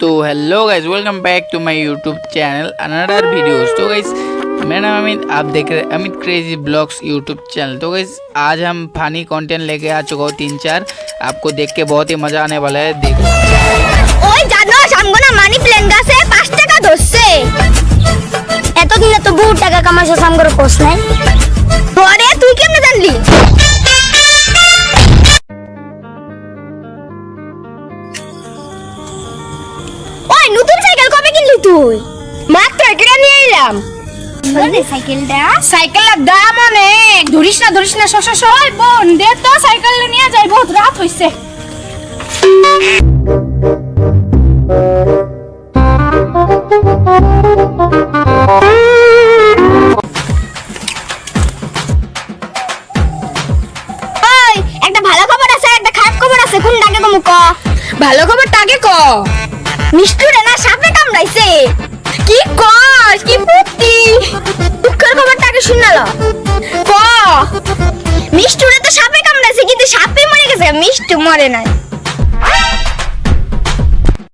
तो hello guys, welcome back to my YouTube channel another videos. तो guys मेरा नाम अमित, आप देख रहे हैं Amit crazy blogs YouTube channel. तो गाइस आज हम फनी कंटेंट लेके आ चुका हूँ 3-4, आपको देख के बहुत ही मजा आने वाला है। देखो ওই জানো সামগোনা মানি প্লেন গাছে 5 টাকা ধরছে। এতদিনে তো বহুত টাকা কামাইছো সামগোর কোস নাই। পরে তুই কেমনে জানলি? ওই নতুন সাইকেল কবে কিনলি তুই? মাত্র এটা নিয়ে এলাম। বলে সাইকেলটা? সাইকেলের দাম অনেক, ধরিস না সই বোন দে তো, সাইকেল নিয়ে যাই, বহুত রাত হইছে। ওই একটা ভালো খবর আছে, একটা খারাপ খবর আছে, কোনটাকে কমু ক? ভালো খবর টাকে ক। মিষ্টুরে না সাপে কামড়াইছে। কি কস, কি ফুটি? দুঃখের খবরটাকে শুনালো। ক। মিষ্টুরে তো সাপে কামড়াইছে, কিন্তু সাপে মরে গেছে, মিষ্টু মরে নাই।